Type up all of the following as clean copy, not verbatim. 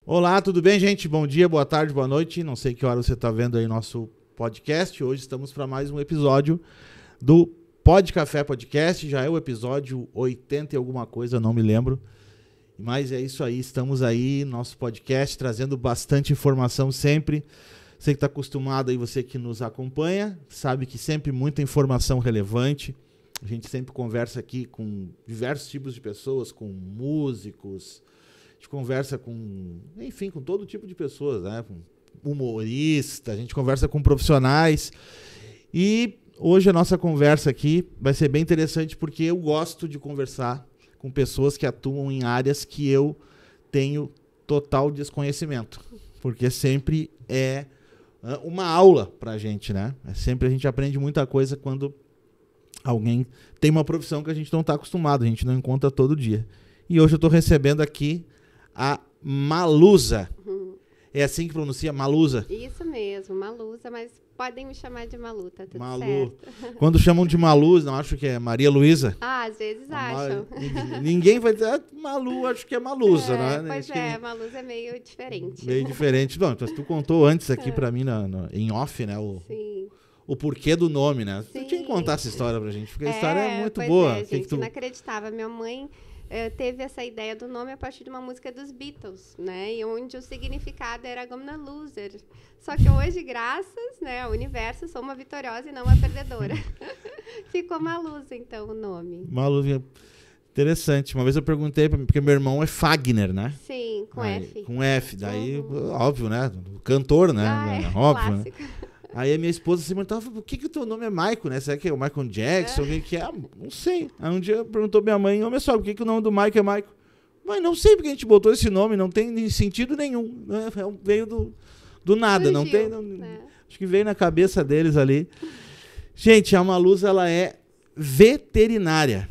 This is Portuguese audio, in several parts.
Olá, tudo bem, gente? Bom dia, boa tarde, boa noite. Não sei que hora você está vendo aí nosso podcast. Hoje estamos para mais um episódio do Pod Café Podcast. Já é o episódio 80 e alguma coisa, não me lembro. Mas é isso aí, estamos aí, nosso podcast, trazendo bastante informação sempre. Você que está acostumado aí, você que nos acompanha, sabe que sempre muita informação relevante. A gente sempre conversa aqui com diversos tipos de pessoas, com músicos, a gente conversa com, enfim, com todo tipo de pessoas, né? Com humorista, a gente conversa com profissionais. E hoje a nossa conversa aqui vai ser bem interessante porque eu gosto de conversar com pessoas que atuam em áreas que eu tenho total desconhecimento. Porque sempre é uma aula pra gente, né? Sempre a gente aprende muita coisa quando alguém tem uma profissão que a gente não está acostumado, a gente não encontra todo dia. E hoje eu estou recebendo aqui a Malusa. É assim que pronuncia? Malusa? Isso mesmo, Malusa, mas podem me chamar de Malu, tá tudo Malu. certo. Quando chamam de Malu, não acho que é Maria Luísa? Às vezes acham. Ninguém vai dizer Malu, acho que é Malusa, não é? Pois é, Malusa é meio diferente. Meio diferente. Bom, então tu contou antes aqui pra mim em off, né? Sim. O porquê do nome, né? Sim. Tu tinha que contar essa história pra gente, porque a história é muito pois boa. É, gente, não acreditava. Minha mãe teve essa ideia do nome a partir de uma música dos Beatles, né? E onde o significado era Gonna Loser. Só que hoje, graças, né, ao universo, sou uma vitoriosa e não uma perdedora. Ficou Malusa, então, o nome. Malusa. Interessante. Uma vez eu perguntei, porque meu irmão é Fagner, né? Sim, com F. Com F. Daí, óbvio, né? Cantor, né? Óbvio, clássico. Né? Aí a minha esposa se perguntava, por que o teu nome é Michael, né? Será que é o Michael Jackson? O que é? Não sei. Aí um dia perguntou minha mãe, olha só, por que o nome do Michael é Michael? Mas não sei porque a gente botou esse nome, não tem sentido nenhum. Né? Veio do nada, Surgiu, não tem... né? Acho que veio na cabeça deles ali. Gente, a Malusa, ela é veterinária.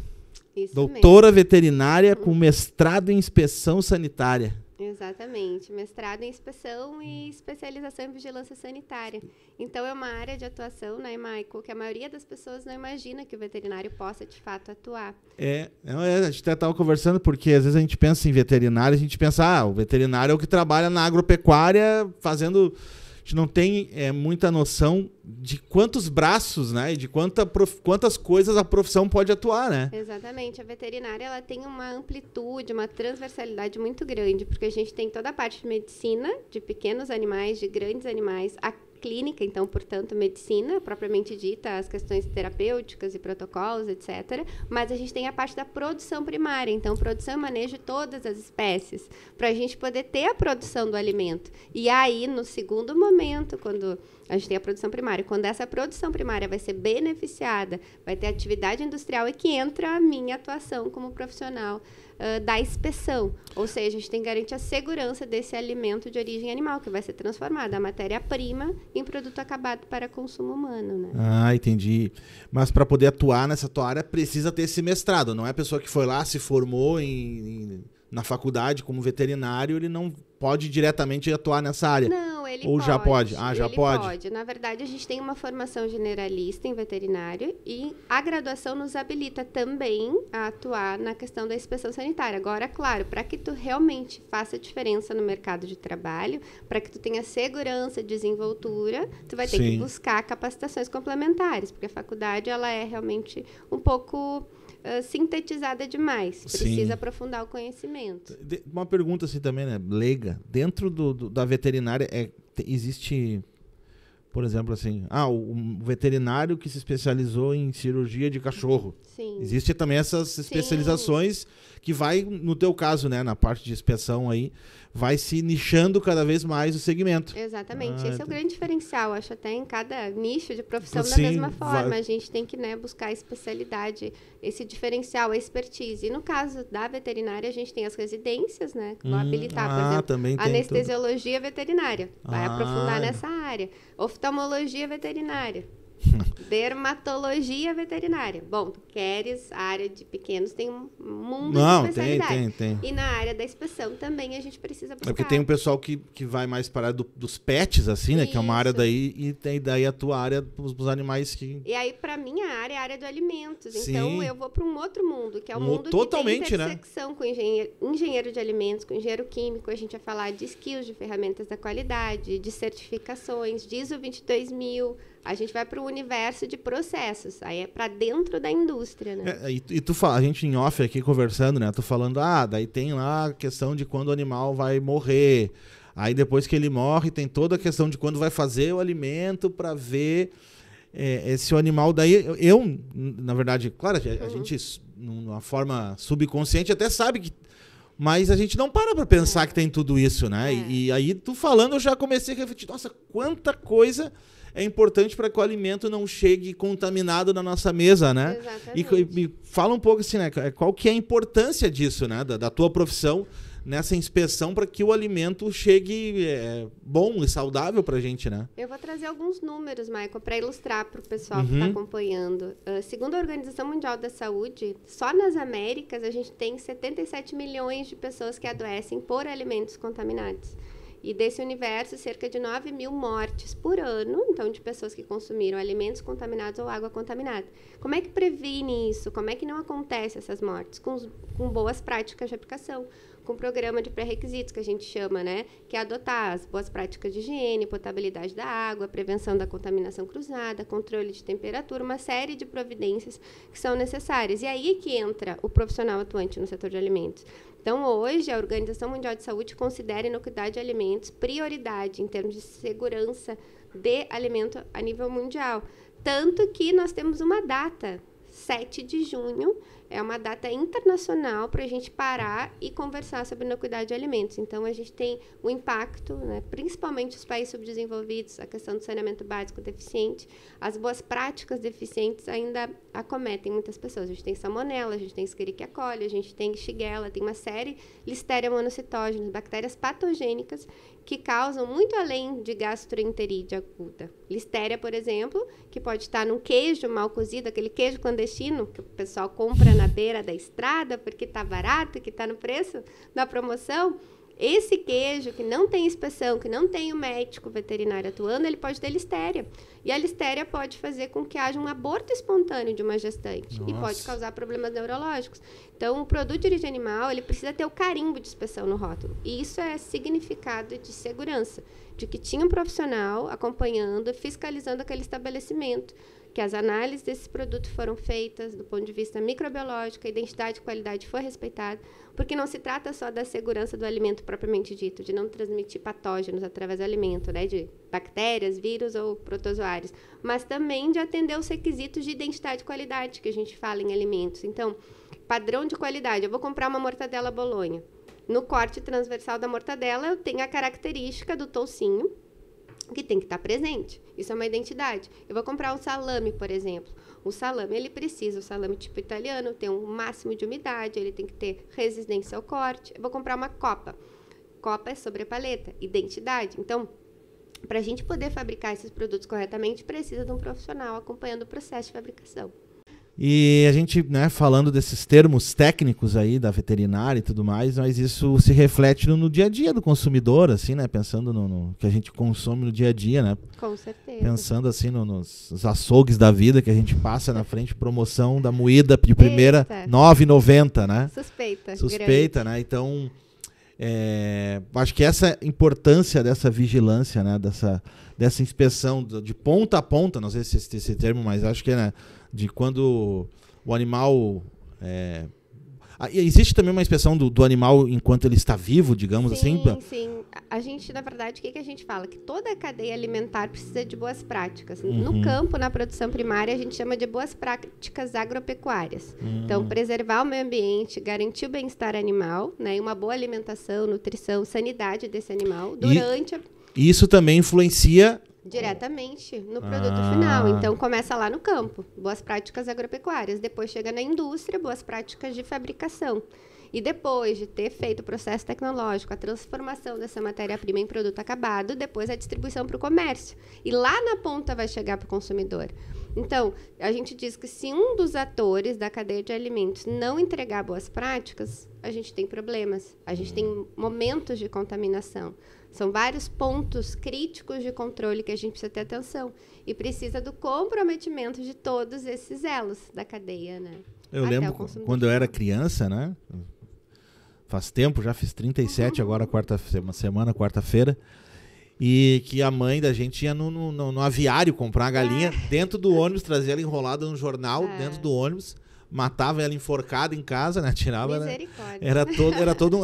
Isso Doutora mesmo. Veterinária com mestrado em inspeção sanitária. Exatamente, mestrado em inspeção e especialização em vigilância sanitária. Então, é uma área de atuação, né, Michael, que a maioria das pessoas não imagina que o veterinário possa, de fato, atuar. A gente até estava conversando, porque às vezes a gente pensa em veterinário, a gente pensa, o veterinário é o que trabalha na agropecuária fazendo... A gente não tem muita noção de quantos braços, né, e de quantas coisas a profissão pode atuar, né? Exatamente. A veterinária ela tem uma amplitude, uma transversalidade muito grande, porque a gente tem toda a parte de medicina, de pequenos animais, de grandes animais, a clínica, então, portanto, medicina, propriamente dita, as questões terapêuticas e protocolos, etc. Mas a gente tem a parte da produção primária, então, produção e manejo de todas as espécies, para a gente poder ter a produção do alimento. E aí, no segundo momento, quando a gente tem a produção primária, quando essa produção primária vai ser beneficiada, vai ter atividade industrial, é que entra a minha atuação como profissional da inspeção. Ou seja, a gente tem que garantir a segurança desse alimento de origem animal, que vai ser transformado, a matéria-prima, em produto acabado para consumo humano, né? Ah, entendi. Mas para poder atuar nessa tua área, precisa ter esse mestrado. Não é a pessoa que foi lá, se formou na faculdade como veterinário, ele não pode diretamente atuar nessa área. Não, ele Ou pode. já pode? Ah, já pode? Pode. Na verdade, a gente tem uma formação generalista em veterinário e a graduação nos habilita também a atuar na questão da inspeção sanitária. Agora, claro, para que tu realmente faça diferença no mercado de trabalho, para que tu tenha segurança, desenvoltura, tu vai ter que buscar capacitações complementares, porque a faculdade ela é realmente um pouco sintetizada demais. Precisa aprofundar o conhecimento. Uma pergunta assim também, né? Leiga. Dentro da veterinária, existe, por exemplo, assim... o veterinário que se especializou em cirurgia de cachorro. Sim. Existe também essas especializações que vai, no teu caso, né? Na parte de inspeção aí, vai se nichando cada vez mais o segmento. Exatamente. Esse é o grande diferencial. Acho até em cada nicho de profissão da mesma forma. A gente tem que, né, buscar a especialidade, esse diferencial, a expertise. E no caso da veterinária, a gente tem as residências, né? Que vão habilitar, por exemplo, também tem anestesiologia veterinária. Vai aprofundar nessa área. Oftalmologia veterinária. Dermatologia veterinária. Bom, tu queres, a área de pequenos tem um mundo Não, de especialidade. tem. E na área da inspeção também a gente precisa buscar. É porque tem um pessoal que vai mais para a área dos pets, assim, né? Que é uma área daí, e tem daí a tua área dos animais que... E aí, para minha área, é a área de alimentos. Sim. Então, eu vou para um outro mundo, que é o mundo totalmente, que tem intersecção com engenheiro de alimentos, com engenheiro químico. A gente vai falar de skills, de ferramentas da qualidade, de certificações, de ISO 22000. A gente vai para o universo de processos. Aí é para dentro da indústria, né? E tu fala, a gente em off aqui conversando, né? Tu falando, daí tem lá a questão de quando o animal vai morrer. Aí depois que ele morre, tem toda a questão de quando vai fazer o alimento para ver esse animal. Daí eu, na verdade, claro, a gente, numa forma subconsciente, até sabe que... Mas a gente não para pensar que tem tudo isso, né? E aí, tu falando, eu já comecei a refletir, nossa, quanta coisa é importante para que o alimento não chegue contaminado na nossa mesa, né? Exatamente. E me fala um pouco assim, né? Qual que é a importância disso, né? Da tua profissão nessa inspeção para que o alimento chegue bom e saudável para a gente, né? Eu vou trazer alguns números, Michael, para ilustrar para o pessoal que está acompanhando. Segundo a Organização Mundial da Saúde, só nas Américas a gente tem 77 milhões de pessoas que adoecem por alimentos contaminados. E desse universo, cerca de 9 mil mortes por ano, então, de pessoas que consumiram alimentos contaminados ou água contaminada. Como é que previne isso? Como é que não acontece essas mortes? Com boas práticas de aplicação, com programa de pré-requisitos, que a gente chama, né? Que é adotar as boas práticas de higiene, potabilidade da água, prevenção da contaminação cruzada, controle de temperatura, uma série de providências que são necessárias. E aí que entra o profissional atuante no setor de alimentos. Então, hoje, a Organização Mundial de Saúde considera a inocuidade de alimentos prioridade em termos de segurança de alimento a nível mundial. Tanto que nós temos uma data, 7 de junho, é uma data internacional para a gente parar e conversar sobre inocuidade de alimentos. Então, a gente tem o impacto, né, principalmente os países subdesenvolvidos, a questão do saneamento básico deficiente, as boas práticas deficientes ainda acometem muitas pessoas. A gente tem salmonela, a gente tem Escherichia coli, a gente tem Shigella, tem uma série Listeria monocitógenes, bactérias patogênicas que causam muito além de gastroenterite aguda. Listeria, por exemplo, que pode estar num queijo mal cozido, aquele queijo clandestino que o pessoal compra na beira da estrada porque está barato, que está no preço da promoção. Esse queijo que não tem inspeção, que não tem o médico veterinário atuando, ele pode ter listéria. E a listéria pode fazer com que haja um aborto espontâneo de uma gestante. Nossa. E pode causar problemas neurológicos. Então, o produto de origem animal, ele precisa ter o carimbo de inspeção no rótulo. E isso é significado de segurança, de que tinha um profissional acompanhando, fiscalizando aquele estabelecimento, que as análises desses produtos foram feitas do ponto de vista microbiológico, a identidade e qualidade foi respeitada, porque não se trata só da segurança do alimento propriamente dito, de não transmitir patógenos através do alimento, né, de bactérias, vírus ou protozoários, mas também de atender os requisitos de identidade e qualidade que a gente fala em alimentos. Então, padrão de qualidade, eu vou comprar uma mortadela Bolonha. No corte transversal da mortadela, eu tenho a característica do toucinho, que tem que estar presente. Isso é uma identidade. Eu vou comprar um salame, por exemplo. O salame, o salame tipo italiano, tem um máximo de umidade, ele tem que ter resistência ao corte. Eu vou comprar uma copa. Copa é sobre a paleta, identidade. Então, para a gente poder fabricar esses produtos corretamente, precisa de um profissional acompanhando o processo de fabricação. E a gente, né, falando desses termos técnicos aí da veterinária e tudo mais, mas isso se reflete no dia a dia do consumidor, assim, né? Pensando no que a gente consome no dia a dia, né? Com certeza. Pensando assim nos açougues da vida que a gente passa na frente, promoção da moída de primeira, R$ 9,90, né? Suspeita, grande. Né? Então, acho que essa importância dessa vigilância, né? Dessa inspeção de ponta a ponta, não sei se esse termo, mas acho que é, né? De quando o animal... Existe também uma inspeção do animal enquanto ele está vivo, digamos assim? Sim. A gente, na verdade, o que a gente fala? Que toda a cadeia alimentar precisa de boas práticas. No campo, na produção primária, a gente chama de boas práticas agropecuárias. Então, preservar o meio ambiente, garantir o bem-estar animal, né, e uma boa alimentação, nutrição, sanidade desse animal durante E isso também influencia... diretamente no produto final. Então, começa lá no campo, boas práticas agropecuárias. Depois chega na indústria, boas práticas de fabricação. E depois de ter feito o processo tecnológico, a transformação dessa matéria-prima em produto acabado, depois a distribuição para o comércio. E lá na ponta vai chegar para o consumidor. Então, a gente diz que se um dos atores da cadeia de alimentos não entregar boas práticas, a gente tem problemas. A gente tem momentos de contaminação. São vários pontos críticos de controle que a gente precisa ter atenção. E precisa do comprometimento de todos esses elos da cadeia, né? Eu lembro quando eu era criança, né? Faz tempo, já fiz 37 agora, quarta-feira. E que a mãe da gente ia no aviário comprar a galinha dentro do ônibus, trazia ela enrolada no jornal dentro do ônibus, matava ela enforcada em casa, né? Tirava, misericórdia.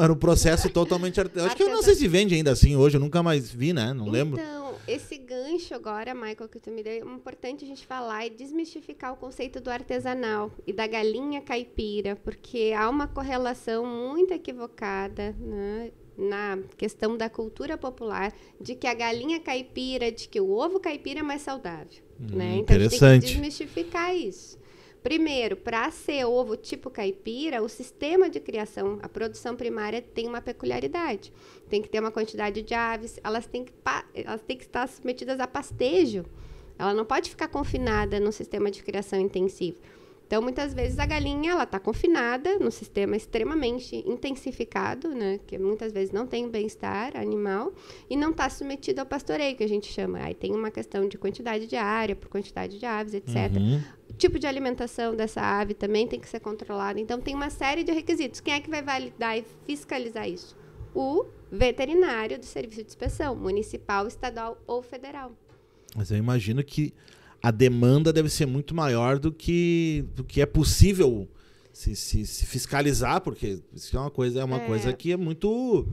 Era um processo totalmente artesanal. Acho que eu não sei se vende ainda assim hoje, eu nunca mais vi, né? Não lembro. Então, esse gancho agora, Michael, que tu me deu, é importante a gente falar e desmistificar o conceito do artesanal e da galinha caipira, porque há uma correlação muito equivocada, né, na questão da cultura popular, de que a galinha caipira, de que o ovo caipira é mais saudável. Né? Então, a gente tem que desmistificar isso. Primeiro, para ser ovo tipo caipira, o sistema de criação, a produção primária tem uma peculiaridade. Tem que ter uma quantidade de aves, elas têm que estar submetidas a pastejo. Ela não pode ficar confinada no sistema de criação intensivo. Então, muitas vezes, a galinha está confinada no sistema extremamente intensificado, né, que muitas vezes não tem bem-estar animal, e não está submetida ao pastoreio, que a gente chama. Aí tem uma questão de quantidade de área, por quantidade de aves, etc. O tipo de alimentação dessa ave também tem que ser controlado. Então, tem uma série de requisitos. Quem é que vai validar e fiscalizar isso? O veterinário do serviço de inspeção, municipal, estadual ou federal. Mas eu imagino que a demanda deve ser muito maior do que é possível se fiscalizar, porque isso é uma coisa que é muito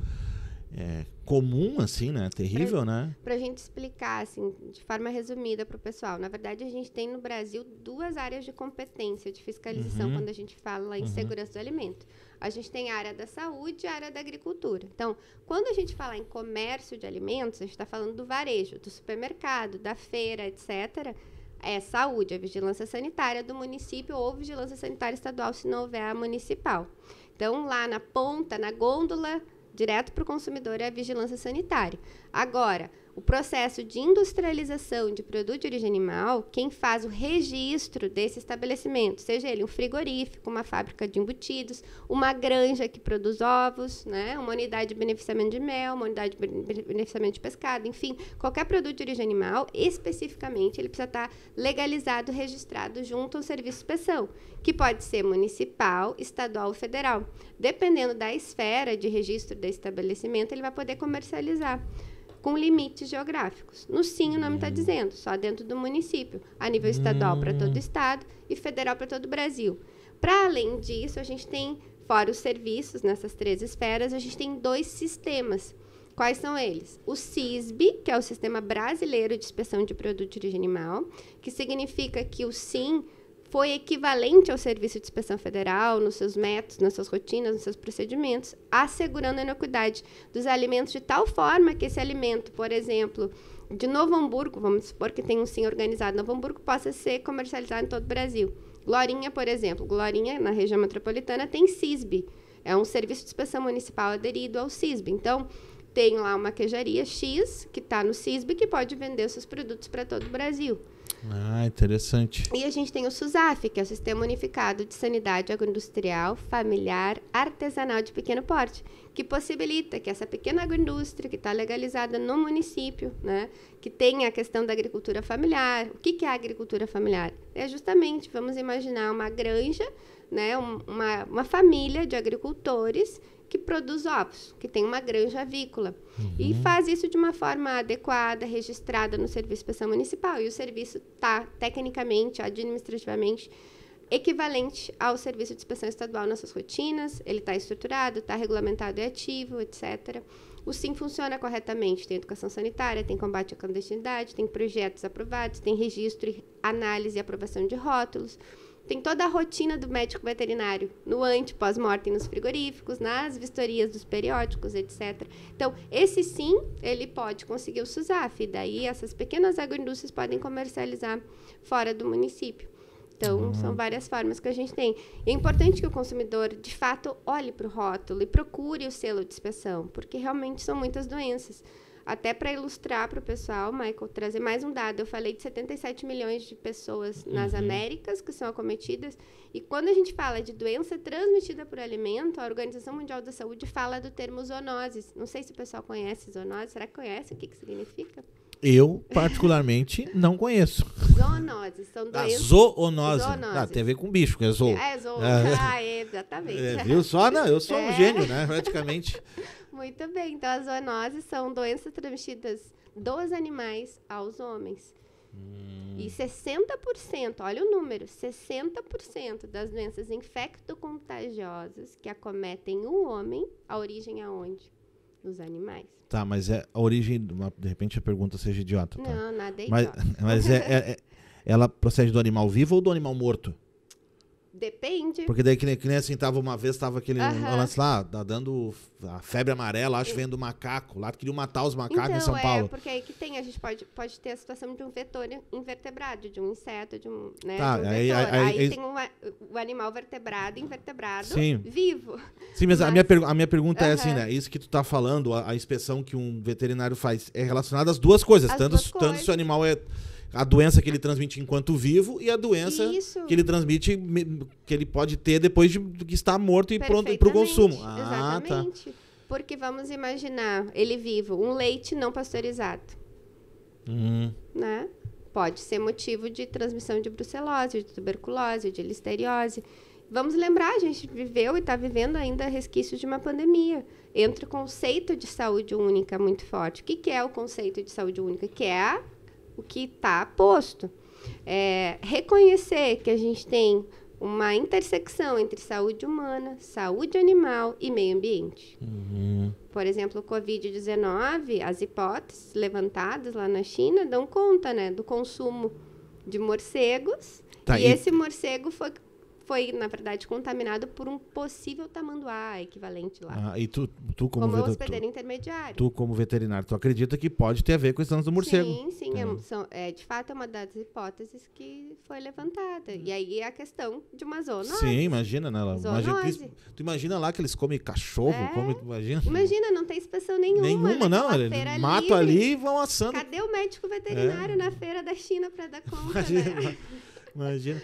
comum, assim, né? Terrível, né? Para a gente explicar, assim, de forma resumida para o pessoal, na verdade, a gente tem no Brasil 2 áreas de competência de fiscalização quando a gente fala em segurança do alimento. A gente tem a área da saúde e a área da agricultura. Então, quando a gente fala em comércio de alimentos, a gente está falando do varejo, do supermercado, da feira, etc., é saúde, a vigilância sanitária do município ou vigilância sanitária estadual, se não houver a municipal. Então, lá na ponta, na gôndola, direto para o consumidor, é a vigilância sanitária. Agora, o processo de industrialização de produto de origem animal, quem faz o registro desse estabelecimento, seja ele um frigorífico, uma fábrica de embutidos, uma granja que produz ovos, né, uma unidade de beneficiamento de mel, uma unidade de beneficiamento de pescado, enfim, qualquer produto de origem animal, especificamente, ele precisa estar legalizado, registrado junto ao serviço de inspeção, que pode ser municipal, estadual ou federal. Dependendo da esfera de registro desse estabelecimento, ele vai poder comercializar com limites geográficos. No sim, o nome está dizendo, só dentro do município, a nível estadual para todo o estado e federal para todo o Brasil. Para além disso, a gente tem, fora os serviços, nessas 3 esferas, a gente tem 2 sistemas. Quais são eles? O SISB, que é o Sistema Brasileiro de Inspeção de Produto de Origem Animal, que significa que o SIM foi equivalente ao Serviço de Inspeção Federal, nos seus métodos, nas suas rotinas, nos seus procedimentos, assegurando a inocuidade dos alimentos de tal forma que esse alimento, por exemplo, de Novo Hamburgo, vamos supor que tem um SIM organizado, Novo Hamburgo possa ser comercializado em todo o Brasil. Glorinha, por exemplo, Glorinha, na região metropolitana, tem SISB, é um Serviço de Inspeção Municipal aderido ao SISB. Então, tem lá uma queijaria X, que está no SISB, que pode vender os seus produtos para todo o Brasil. Ah, interessante. E a gente tem o SUSAF, que é o Sistema Unificado de Sanidade Agroindustrial, Familiar, Artesanal de Pequeno Porte, que possibilita que essa pequena agroindústria, que está legalizada no município, né, que tenha a questão da agricultura familiar. O que é a agricultura familiar? É justamente, vamos imaginar uma granja, né, uma família de agricultores que produz ovos, que tem uma granja avícola. E faz isso de uma forma adequada, registrada no Serviço de Inspeção Municipal. E o serviço está, tecnicamente, administrativamente, equivalente ao Serviço de Inspeção Estadual nas suas rotinas. Ele está estruturado, está regulamentado e ativo, etc. O SIM funciona corretamente. Tem educação sanitária, tem combate à clandestinidade, tem projetos aprovados, tem registro, análise e aprovação de rótulos. Tem toda a rotina do médico veterinário, no ante, pós-mortem nos frigoríficos, nas vistorias dos periódicos, etc. Então, esse sim, ele pode conseguir o SUSAF, e daí essas pequenas agroindústrias podem comercializar fora do município. Então, são várias formas que a gente tem. E é importante que o consumidor, de fato, olhe para o rótulo e procure o selo de inspeção, porque realmente são muitas doenças. Até para ilustrar para o pessoal, Michael, trazer mais um dado. Eu falei de 77 milhões de pessoas nas Américas que são acometidas. E quando a gente fala de doença transmitida por alimento, a Organização Mundial da Saúde fala do termo zoonoses. Não sei se o pessoal conhece zoonose. Será que conhece o que significa? Eu, particularmente, não conheço. Zoonoses. São doenças... Zoonose. Zoonoses. Tem a ver com bicho, que é zoo. Exatamente. Viu só? Não, eu sou um gênio, né? Praticamente. Muito bem. Então, as zoonoses são doenças transmitidas dos animais aos homens. E 60%, olha o número, 60% das doenças infectocontagiosas que acometem o homem, a origem aonde? Nos animais. Tá, mas a origem, de repente a pergunta seja idiota. Tá? Não, nada é idiota. Mas ela procede do animal vivo ou do animal morto? Depende. Porque daí, que nem assim, uma vez tava aquele lance lá, dando a febre amarela, acho que vem do macaco. Lá queriam matar os macacos em São Paulo. Porque aí que tem, a gente pode ter a situação de um vetor invertebrado, de um inseto, de um, né, tá, de um aí, vetor. Aí tem o animal vertebrado, invertebrado, sim, vivo. Sim, mas a minha pergunta é assim, né? Isso que tu tá falando, a inspeção que um veterinário faz, é relacionada às duas coisas. Tanto se o animal é... A doença que ele transmite enquanto vivo e a doença que ele transmite, que ele pode ter depois de que está morto e pronto para o consumo. Exatamente. Tá. Porque vamos imaginar, ele vivo, um leite não pasteurizado. Né? Pode ser motivo de transmissão de brucelose, de tuberculose, de listeriose. Vamos lembrar, a gente viveu e está vivendo ainda resquícios de uma pandemia. Entra o conceito de saúde única muito forte. O que é o conceito de saúde única? Que é o que está posto. Reconhecer que a gente tem uma intersecção entre saúde humana, saúde animal e meio ambiente. Por exemplo, o Covid-19, as hipóteses levantadas lá na China dão conta, né, do consumo de morcegos. Tá, e esse morcego foi, na verdade, contaminado por um possível tamanduá equivalente lá. E tu como hospedeiro intermediário. Tu, como veterinário, tu acredita que pode ter a ver com esse lance do morcego? Sim. De fato, é uma das hipóteses que foi levantada. E aí é a questão de uma zoonose. Sim, imagina, né? Tu imagina lá que eles comem cachorro, Imagina, não tem inspeção nenhuma. Não. Eles matam ali e vão assando. Cadê o médico veterinário na feira da China para dar conta, né? Imagina.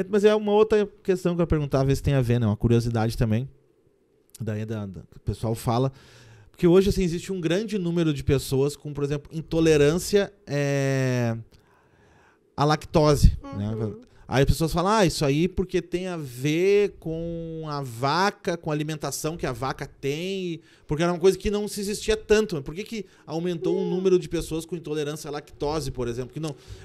Mas é uma outra questão que eu perguntava, ver se tem a ver, né? Uma curiosidade também. Daí o pessoal fala. Porque hoje assim, existe um grande número de pessoas com, por exemplo, intolerância à lactose. Né? Aí as pessoas falam, isso aí porque tem a ver com a vaca, com a alimentação que a vaca tem, porque era uma coisa que não se existia tanto. Por que aumentou o número de pessoas com intolerância à lactose, por exemplo?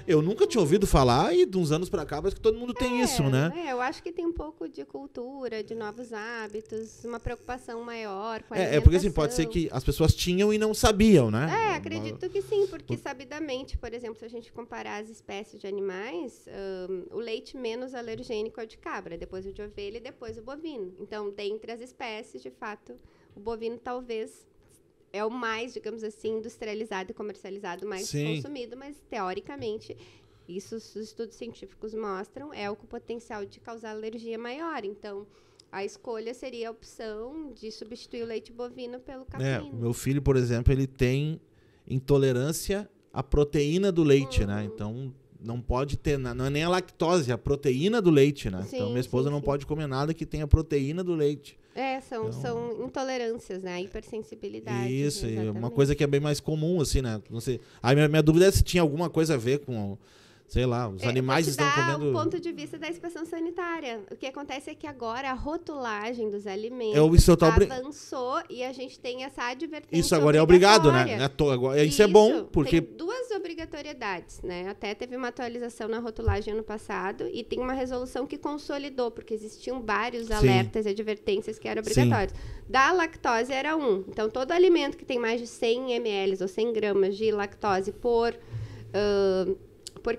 Eu nunca tinha ouvido falar e de uns anos para cá parece que todo mundo tem isso, né? Eu acho que tem um pouco de cultura, de novos hábitos, uma preocupação maior com a alimentação. Porque assim, pode ser que as pessoas tinham e não sabiam, né? Acredito que sim, porque sabidamente, por exemplo, se a gente comparar as espécies de animais, o leite menos alergênico é o de cabra, depois o de ovelha e depois o bovino. Então, dentre as espécies, de fato, o bovino talvez é o mais, digamos assim, industrializado e comercializado, mais consumido, mas teoricamente, isso os estudos científicos mostram, é o com potencial de causar alergia maior. Então, a escolha seria a opção de substituir o leite bovino pelo caprino. O meu filho, por exemplo, ele tem intolerância à proteína do leite, né? Então, não pode ter, não é nem a lactose, é a proteína do leite, né? Então, minha esposa não pode comer nada que tenha proteína do leite. São intolerâncias, né? Hipersensibilidade. Isso, uma coisa que é bem mais comum, assim, né? Não sei. Aí minha dúvida é se tinha alguma coisa a ver com, sei lá, os animais estão comendo... o ponto de vista da inspeção sanitária. O que acontece é que agora a rotulagem dos alimentos avançou e a gente tem essa advertência. Isso agora é obrigado, né? Isso é bom, porque... Tem duas obrigatoriedades, né? Até teve uma atualização na rotulagem ano passado e tem uma resolução que consolidou, porque existiam vários alertas e advertências que eram obrigatórios. Da lactose era um. Então, todo alimento que tem mais de 100 ml ou 100 gramas de lactose por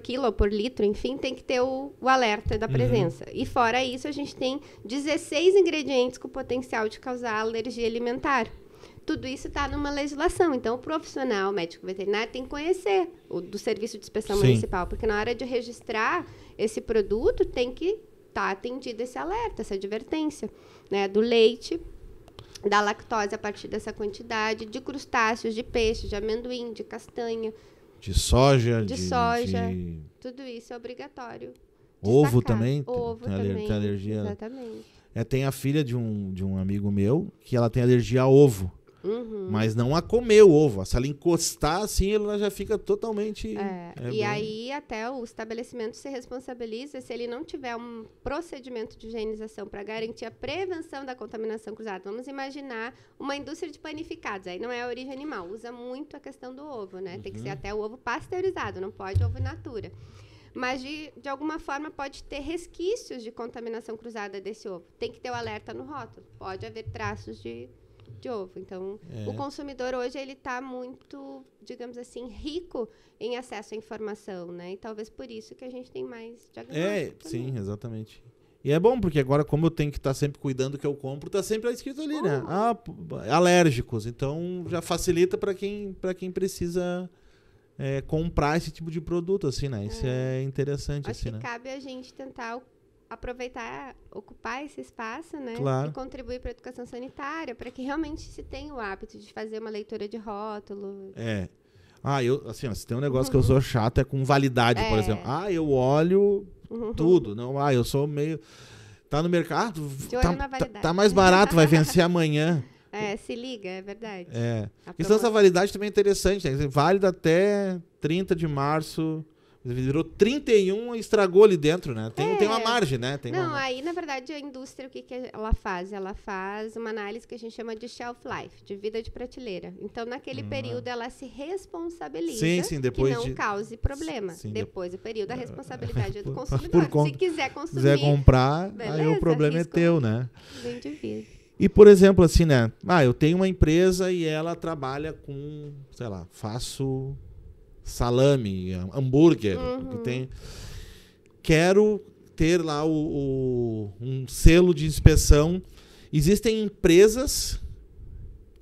quilo ou por litro, enfim, tem que ter o alerta da presença. E fora isso, a gente tem 16 ingredientes com potencial de causar alergia alimentar. tudo isso está numa legislação. Então, o profissional médico veterinário tem que conhecer do serviço de inspeção municipal, porque na hora de registrar esse produto tem que estar atendido esse alerta, essa advertência, né? Do leite, da lactose a partir dessa quantidade, de crustáceos, de peixe, de amendoim, de castanha. De soja. De soja. Tudo isso é obrigatório. Ovo também? Ovo também. Tem alergia. Exatamente. Tem a filha de um amigo meu que ela tem alergia a ovo. Uhum. Mas não a comer o ovo. Se ela encostar assim, ela já fica totalmente... E aí até o estabelecimento se responsabiliza se ele não tiver um procedimento de higienização para garantir a prevenção da contaminação cruzada. Vamos imaginar uma indústria de panificados. Aí não é a origem animal. Usa muito a questão do ovo, né? Tem que ser até o ovo pasteurizado, não pode ovo in natura. Mas, de alguma forma, pode ter resquícios de contaminação cruzada desse ovo. Tem que ter o alerta no rótulo. Pode haver traços de ovo. Então, o consumidor hoje ele está muito, digamos assim, rico em acesso à informação, né? E talvez por isso que a gente tem mais diagnóstico. Sim, exatamente. E é bom, porque agora, como eu tenho que estar sempre cuidando do que eu compro, está sempre escrito ali, né? Alérgicos. Então, já facilita para quem precisa... comprar esse tipo de produto, assim, né? Isso é interessante, Acho assim, que né? cabe a gente tentar aproveitar, ocupar esse espaço, né? Claro. E contribuir para a educação sanitária, para que realmente se tenha o hábito de fazer uma leitura de rótulo. Se tem um negócio que eu sou chato, é com validade, por exemplo. Eu olho tudo. Não, eu sou meio... Tá no mercado, tá mais barato, vai vencer amanhã. Se liga, é verdade. A questão dessa validade também é interessante, né? Válida até 30 de março, virou 31 e estragou ali dentro, né? Tem uma margem, né? Aí, na verdade, a indústria, o que ela faz? Ela faz uma análise que a gente chama de shelf life, de vida de prateleira. Então, naquele período, ela se responsabiliza depois que não cause problema. Depois do período, a responsabilidade é do consumidor. Se quiser consumir... quiser comprar, beleza, aí o problema é teu, né? Do indivíduo. E, por exemplo, assim, né? Eu tenho uma empresa e ela trabalha com, sei lá, faço salame, hambúrguer. Quero ter lá um selo de inspeção. Existem empresas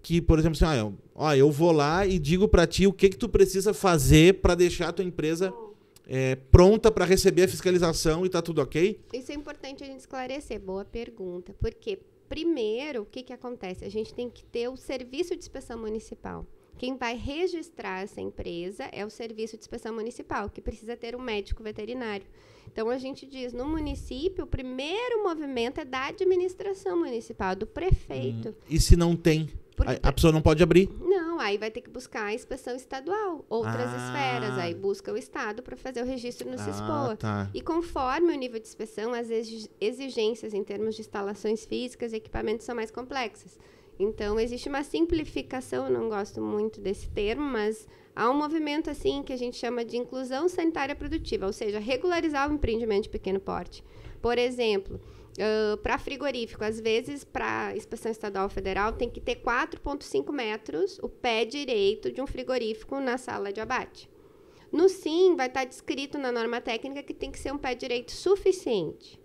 que, por exemplo, assim, eu vou lá e digo para ti o que tu precisa fazer para deixar a tua empresa pronta para receber a fiscalização e tá tudo ok? Isso é importante a gente esclarecer. Boa pergunta. Por quê? Primeiro, o que acontece? A gente tem que ter o serviço de inspeção municipal. Quem vai registrar essa empresa é o serviço de inspeção municipal, que precisa ter um médico veterinário. Então, a gente diz, no município, o primeiro movimento é da administração municipal, do prefeito. E se não tem? A pessoa não pode abrir? Não, aí vai ter que buscar a inspeção estadual, outras esferas. Aí busca o Estado para fazer o registro no CISPOA. Tá. E conforme o nível de inspeção, as exigências em termos de instalações físicas e equipamentos são mais complexas. Então, existe uma simplificação, eu não gosto muito desse termo, mas há um movimento assim que a gente chama de inclusão sanitária produtiva, ou seja, regularizar o empreendimento de pequeno porte. Por exemplo... para frigorífico, às vezes, para inspeção estadual ou federal, tem que ter 4,5 metros o pé direito de um frigorífico na sala de abate. No SIM, vai estar descrito na norma técnica que tem que ser um pé direito suficiente.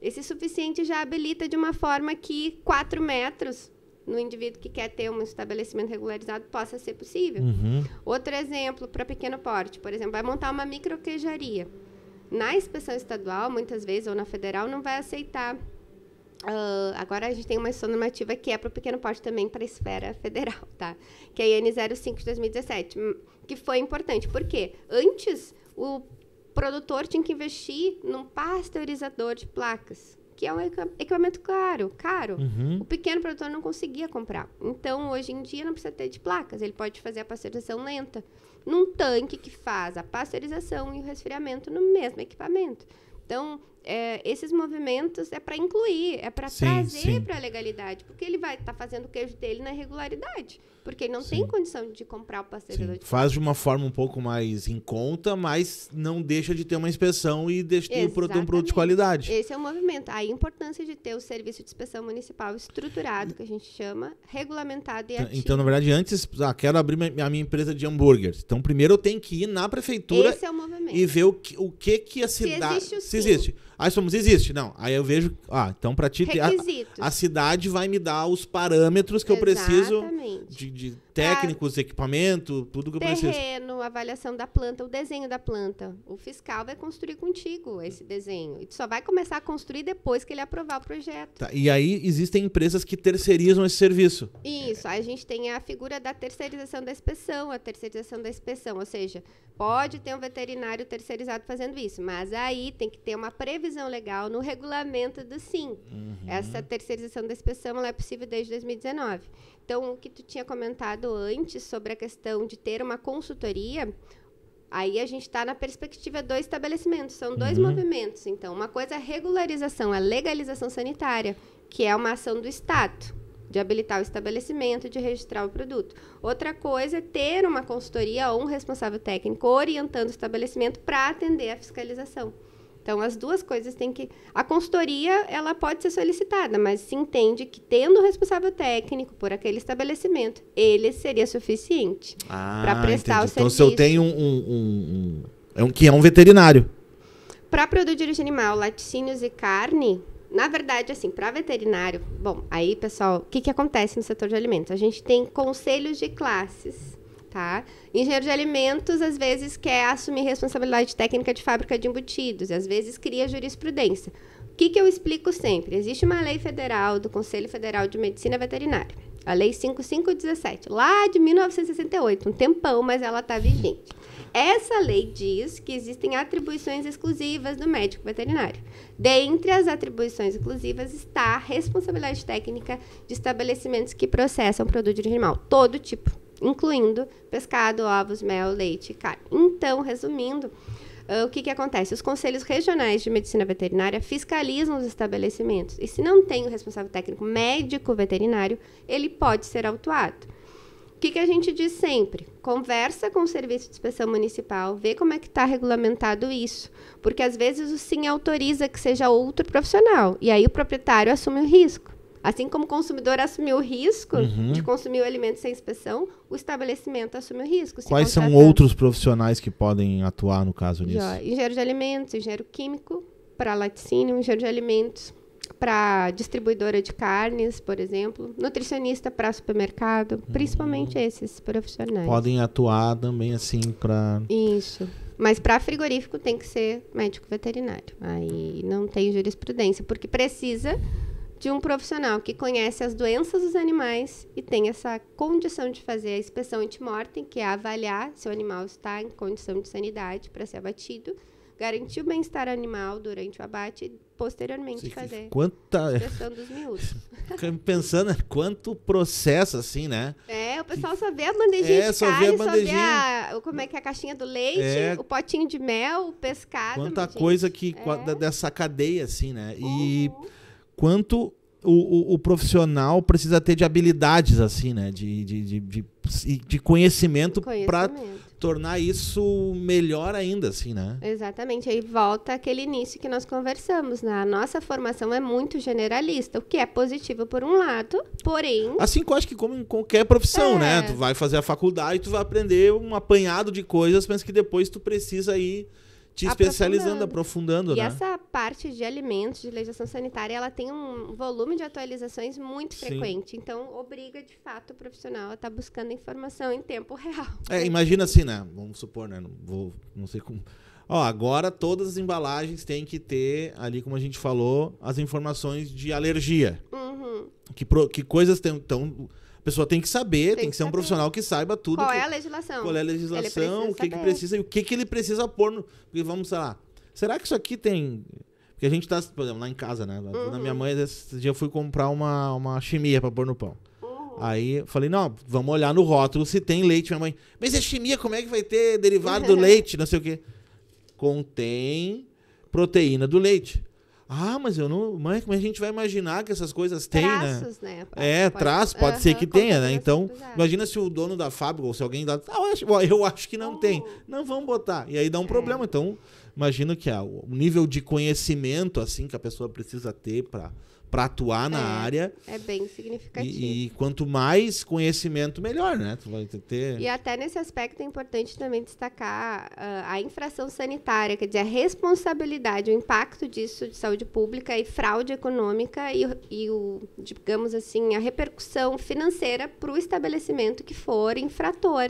Esse suficiente já habilita de uma forma que 4 metros no indivíduo que quer ter um estabelecimento regularizado possa ser possível. Outro exemplo, para pequeno porte, por exemplo, vai montar uma microqueijaria. Na inspeção estadual, muitas vezes, ou na federal, não vai aceitar. Agora a gente tem uma inspeção normativa que é para o pequeno porte também para a esfera federal, tá? Que é a IN 05 de 2017, que foi importante. Por quê? Antes, o produtor tinha que investir num pasteurizador de placas, que é um equipamento caro. O pequeno produtor não conseguia comprar. Então, hoje em dia, não precisa ter de placas. Ele pode fazer a pasteurização lenta num tanque que faz a pasteurização e o resfriamento no mesmo equipamento. Então, esses movimentos é para incluir, é para trazer para a legalidade, porque ele vai estar fazendo o queijo dele na irregularidade, porque ele não tem condição de comprar o pasteurizador. Faz de uma forma um pouco mais em conta, mas não deixa de ter uma inspeção e deixa de ter um produto de qualidade. Esse é o movimento. A importância de ter o serviço de inspeção municipal estruturado, que a gente chama, regulamentado e ativo. Então, na verdade, antes, quero abrir a minha empresa de hambúrgueres. Então, primeiro eu tenho que ir na prefeitura Esse é o movimento. e ver o que a cidade... Se existe o se existe. Aí somos, existe. Não, aí eu vejo, então para ti, a cidade vai me dar os parâmetros que eu preciso de técnicos, equipamento, tudo que eu preciso. Terreno, avaliação da planta, o desenho da planta. O fiscal vai construir contigo esse desenho. E tu só vai começar a construir depois que ele aprovar o projeto. Tá, e aí existem empresas que terceirizam esse serviço. Isso, a gente tem a figura da terceirização da inspeção, ou seja, pode ter um veterinário terceirizado fazendo isso, mas aí tem que ter uma previsão legal no regulamento do SIM. Essa terceirização da inspeção ela é possível desde 2019. Então, o que tu tinha comentado antes sobre a questão de ter uma consultoria, aí a gente está na perspectiva do estabelecimento. São dois movimentos. Então, uma coisa é a regularização, a legalização sanitária, que é uma ação do Estado, de habilitar o estabelecimento, de registrar o produto. Outra coisa é ter uma consultoria ou um responsável técnico orientando o estabelecimento para atender a fiscalização. Então, as duas coisas têm que... A consultoria, ela pode ser solicitada, mas se entende que, tendo o responsável técnico por aquele estabelecimento, ele seria suficiente para prestar o serviço. Então, se eu tenho que é um veterinário. Para produto de origem animal, laticínios e carne, na verdade, assim, para veterinário... Bom, aí, pessoal, o que acontece no setor de alimentos? A gente tem conselhos de classes, tá? Engenheiro de alimentos, às vezes, quer assumir responsabilidade técnica de fábrica de embutidos, e às vezes cria jurisprudência. O que eu explico sempre? Existe uma lei federal do Conselho Federal de Medicina Veterinária, a Lei 5517, lá de 1968, um tempão, mas ela está vigente. Essa lei diz que existem atribuições exclusivas do médico veterinário. Dentre as atribuições exclusivas está a responsabilidade técnica de estabelecimentos que processam produto de origem animal, todo tipo, incluindo pescado, ovos, mel, leite e carne. Então, resumindo, o que acontece? Os conselhos regionais de medicina veterinária fiscalizam os estabelecimentos. E se não tem o responsável técnico médico veterinário, ele pode ser autuado. O que a gente diz sempre? Conversa com o Serviço de Inspeção Municipal, vê como é que está regulamentado isso. Porque, às vezes, o SIM autoriza que seja outro profissional. E aí o proprietário assume o risco. Assim como o consumidor assumiu o risco de consumir o alimento sem inspeção, o estabelecimento assume o risco. Quais são outros profissionais que podem atuar no caso disso? Engenheiro de alimentos, engenheiro químico para laticínio, engenheiro de alimentos para distribuidora de carnes, por exemplo, nutricionista para supermercado, principalmente esses profissionais. Podem atuar também assim para... Isso. Mas para frigorífico tem que ser médico veterinário. Aí não tem jurisprudência, porque precisa de um profissional que conhece as doenças dos animais e tem essa condição de fazer a inspeção ante-mortem, que é avaliar se o animal está em condição de sanidade para ser abatido, garantir o bem-estar animal durante o abate e, posteriormente, fazer a inspeção dos miúdos. Pensando quanto processo, assim, né? O pessoal só vê a bandejinha de carne, só vê como é que é a caixinha do leite, o potinho de mel, o pescado. Quanta coisa que dessa cadeia, assim, né? E quanto o profissional precisa ter de habilidades, assim, né? De conhecimento para tornar isso melhor ainda, assim, né? Exatamente. Aí volta aquele início que nós conversamos, né? A nossa formação é muito generalista, o que é positivo por um lado, porém... Assim que eu acho que como em qualquer profissão, né? Tu vai fazer a faculdade, tu vai aprender um apanhado de coisas, mas que depois tu precisa ir te especializando, aprofundando, né? E essa parte de alimentos, de legislação sanitária, ela tem um volume de atualizações muito frequente. Então, obriga, de fato, o profissional a estar buscando informação em tempo real. Imagina assim, né? Vamos supor, né? Não sei como... agora todas as embalagens têm que ter, ali como a gente falou, as informações de alergia. Que coisas tem... Então, a pessoa tem que saber, tem que ser um profissional que saiba tudo. Qual é a legislação? Qual é a legislação, o que precisa e o que ele precisa pôr. Porque vamos, sei lá, será que isso aqui tem... Porque a gente tá, por exemplo, lá em casa, né? Na minha mãe, esse dia eu fui comprar uma chimia pra pôr no pão. Aí eu falei, não, vamos olhar no rótulo se tem leite. Minha mãe, mas é chimia, como é que vai ter derivado do leite? Não sei o quê. Contém proteína do leite. Mas eu não... Mãe, como a gente vai imaginar que essas coisas têm, traços, né? Traços, pode ser que tenha, né? Então, imagina se o dono da fábrica ou se alguém dá... eu acho que não tem. Não, vamos botar. E aí dá um problema. Então, imagino que o nível de conhecimento assim que a pessoa precisa ter para atuar na área é bem significativo. E quanto mais conhecimento, melhor, né? Tu vai ter... E até nesse aspecto é importante também destacar a infração sanitária, quer dizer, a responsabilidade, o impacto disso de saúde pública e fraude econômica digamos assim, a repercussão financeira para o estabelecimento que for infrator.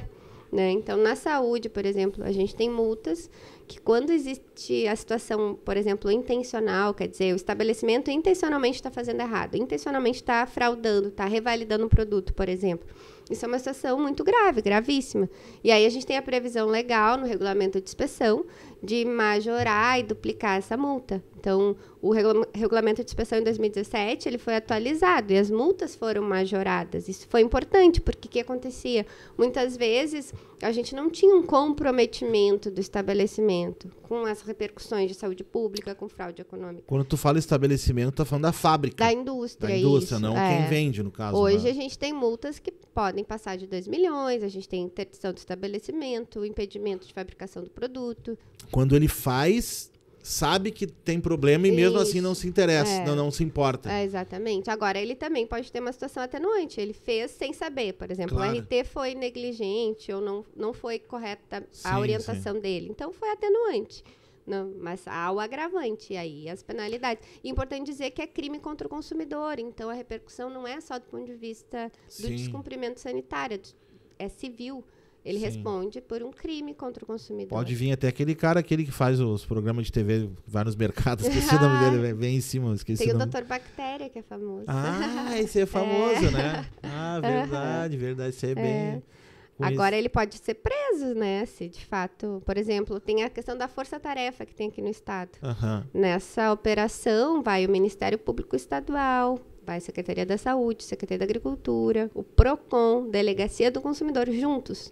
Né? Então, na saúde, por exemplo, a gente tem multas que quando existe a situação, por exemplo, intencional, quer dizer, o estabelecimento intencionalmente está fazendo errado, intencionalmente está fraudando, está revalidando um produto, por exemplo. Isso é uma situação muito grave, gravíssima. E aí a gente tem a previsão legal no regulamento de inspeção de majorar e duplicar essa multa. Então, o regulamento de inspeção em 2017, ele foi atualizado e as multas foram majoradas. Isso foi importante, porque o que acontecia? Muitas vezes, a gente não tinha um comprometimento do estabelecimento com as repercussões de saúde pública, com fraude econômica. Quando tu fala estabelecimento, tá falando da fábrica. Da indústria, Da indústria, isso, não quem vende, no caso. Hoje né? a gente tem multas que podem passar de 2 milhões, a gente tem interdição do estabelecimento, impedimento de fabricação do produto. Quando ele faz, sabe que tem problema e mesmo assim não se interessa, não se importa. Exatamente. Agora, ele também pode ter uma situação atenuante. Ele fez sem saber, por exemplo, Claro. o RT foi negligente ou não foi correta a Sim, orientação dele. Então, foi atenuante. Não, mas há o agravante, e aí as penalidades. E é importante dizer que é crime contra o consumidor, então a repercussão não é só do ponto de vista do Sim. descumprimento sanitário, é civil. Ele Sim. responde por um crime contra o consumidor. Pode vir até aquele que faz os programas de TV, vai nos mercados, esqueci o nome dele, vem em cima, esqueci Tem o o nome. Dr. Bactéria, que é famoso. Ah, esse é famoso, né? Ah, verdade, isso é bem... Agora ele pode ser preso, né? Se de fato, por exemplo, tem a questão da força-tarefa que tem aqui no estado. Aham. Nessa operação vai o Ministério Público Estadual, vai a Secretaria da Saúde, Secretaria da Agricultura, o PROCON, Delegacia do Consumidor juntos,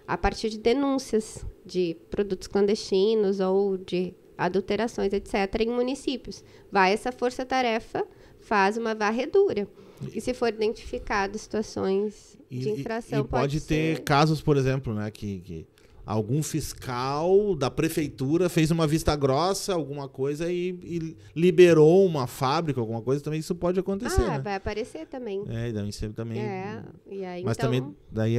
a partir de denúncias de produtos clandestinos ou de adulterações, etc., em municípios. Vai essa força-tarefa, faz uma varredura. E se for identificado situações de infração, pode ter ser... casos, por exemplo, né, que algum fiscal da prefeitura fez uma vista grossa, alguma coisa, e liberou uma fábrica, alguma coisa, também isso pode acontecer, né? vai aparecer também. Daí isso também... E aí, Mas então... também, daí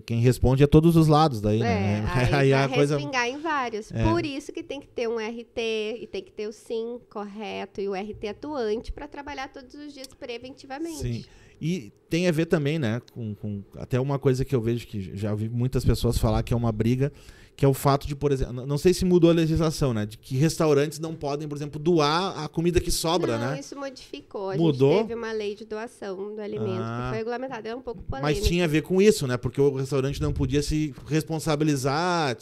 quem responde é todos os lados, daí, né? Aí vai a coisa... respingar em vários. Por isso que tem que ter um RT, e tem que ter o SIM correto, e o RT atuante, para trabalhar todos os dias preventivamente. Sim. E tem a ver também, né, com até uma coisa que eu vejo que já ouvi muitas pessoas falar que é uma briga, que é o fato de, por exemplo, não sei se mudou a legislação, né, de que restaurantes não podem, por exemplo, doar a comida que sobra, não, né? Isso modificou. Mudou? A gente teve uma lei de doação do alimento que foi regulamentada. É um pouco polêmica. Mas tinha a ver com isso, né? Porque o restaurante não podia se responsabilizar.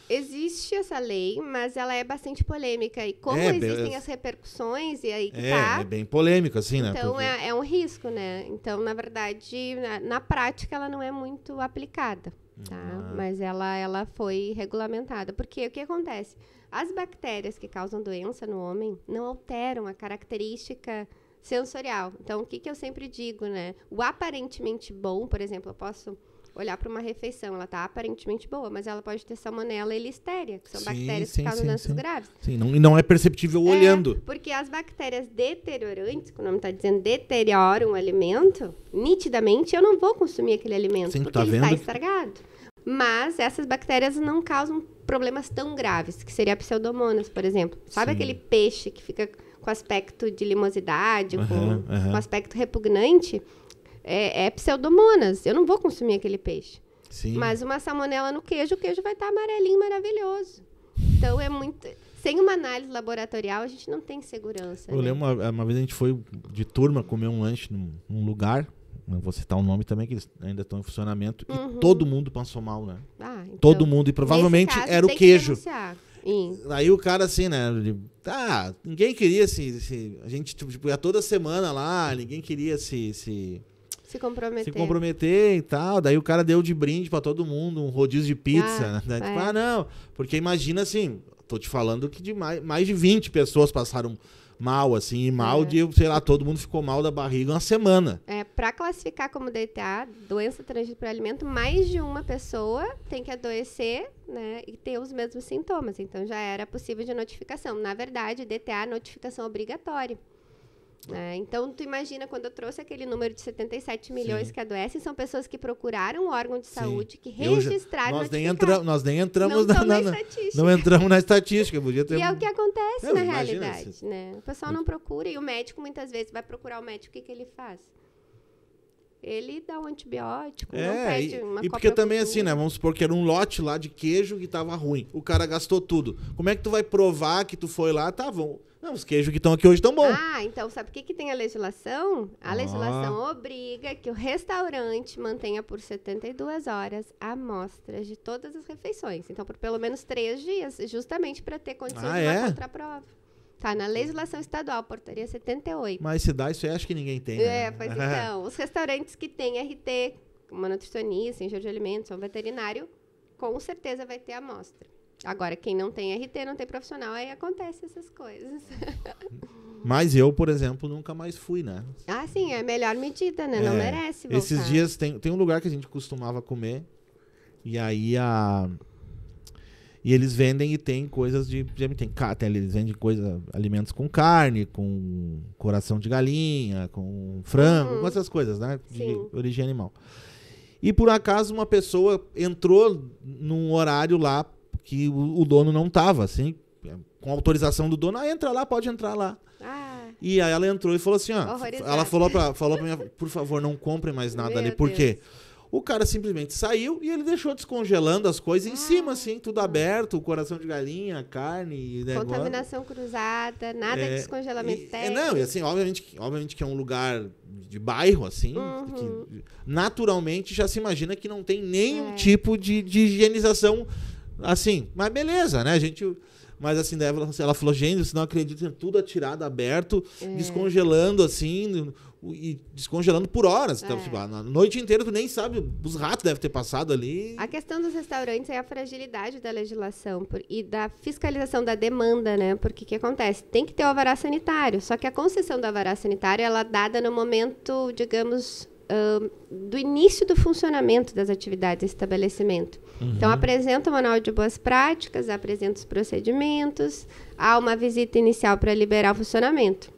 Existe essa lei, mas ela é bastante polêmica. E como existem as repercussões, e aí que tá... É bem polêmico, assim, né? Então, é um risco, né? Então, na verdade, na prática, ela não é muito aplicada. Tá? Mas ela foi regulamentada. Porque o que acontece? As bactérias que causam doença no homem não alteram a característica sensorial. Então, o que eu sempre digo, né? O aparentemente bom, por exemplo, eu posso olhar para uma refeição, ela está aparentemente boa, mas ela pode ter salmonela e listeria, que são bactérias que causam doenças graves. Sim, e não é perceptível olhando. Porque as bactérias deteriorantes, que o nome está dizendo, deterioram o alimento, nitidamente eu não vou consumir aquele alimento, porque ele está estragado. Mas essas bactérias não causam problemas tão graves, que seria a pseudomonas, por exemplo. Sabe aquele peixe que fica com aspecto de limosidade, com aspecto repugnante? É pseudomonas. Eu não vou consumir aquele peixe. Sim. Mas uma salmonela no queijo, o queijo vai estar amarelinho, maravilhoso. Então, é muito... Sem uma análise laboratorial, a gente não tem segurança. Eu lembro, uma vez a gente foi de turma comer um lanche num lugar, não vou citar o nome também, que eles ainda estão em funcionamento, e todo mundo passou mal, né? Então, todo mundo, e provavelmente era o queijo. Aí o cara assim, né? Ninguém queria a gente tipo, ia toda semana lá, ninguém queria se comprometer e tal. Daí o cara deu de brinde pra todo mundo um rodízio de pizza, né? Tipo, não, porque imagina assim, tô te falando que de mais de 20 pessoas passaram mal, assim, e mal de, sei lá, todo mundo ficou mal da barriga uma semana. Para classificar como DTA, doença transmitida por alimento, mais de uma pessoa tem que adoecer, né, e ter os mesmos sintomas. Então, já era possível de notificação. Na verdade, DTA é notificação obrigatória. Então, tu imagina, quando eu trouxe aquele número de 77 milhões que adoecem, são pessoas que procuraram um órgão de saúde, que registraram, nós nem entramos na estatística. Não entramos na estatística. Podia ter e é o que acontece na realidade. Isso. Né? O pessoal não procura, e o médico, muitas vezes, vai procurar o médico, o que ele faz? Ele dá um antibiótico, não pede uma e porque também assim, né? Vamos supor que era um lote lá de queijo que tava ruim. O cara gastou tudo. Como é que tu vai provar que tu foi lá? Tá, vamos... Não, os queijos que estão aqui hoje estão bons. Então sabe o que tem a legislação? A legislação obriga que o restaurante mantenha por 72 horas amostras de todas as refeições. Então, por pelo menos 3 dias, justamente para ter condições de uma contraprova. Tá na legislação estadual, portaria 78. Mas se dá isso aí, acho que ninguém tem, né? Pois então. Os restaurantes que têm RT, uma nutricionista, engenheiro de alimentos, um veterinário, com certeza vai ter amostra. Agora, quem não tem RT, não tem profissional, aí acontece essas coisas. Mas eu, por exemplo, nunca mais fui, né? Sim, é a melhor medida, né? Não merece voltar. Esses dias tem um lugar que a gente costumava comer, e aí e eles vendem e tem coisas eles vendem alimentos com carne, com coração de galinha, com frango, com essas coisas, né? De origem animal. E por acaso uma pessoa entrou num horário lá que o dono não tava, assim, com autorização do dono, entra lá, pode entrar lá. E aí ela entrou e falou assim, ela falou pra mim, por favor, não compre mais nada ali, por quê? O cara simplesmente saiu e ele deixou descongelando as coisas em cima, assim, tudo aberto, o coração de galinha, carne, contaminação cruzada, nada de descongelamento técnico. Não, e assim, obviamente que é um lugar de bairro, assim, que naturalmente já se imagina que não tem nenhum tipo de higienização, assim, mas beleza, né, mas assim, ela falou, gente, você não acredita, tudo atirado, aberto, descongelando, assim, e descongelando por horas. Então, tipo, a noite inteira tu nem sabe, os ratos devem ter passado ali. A questão dos restaurantes é a fragilidade da legislação e da fiscalização da demanda, né? Porque o que acontece? Tem que ter o alvará sanitário, só que a concessão do alvará sanitário, ela é dada no momento, digamos, do início do funcionamento das atividades do estabelecimento. Então, apresenta o manual de boas práticas, apresenta os procedimentos, há uma visita inicial para liberar o funcionamento.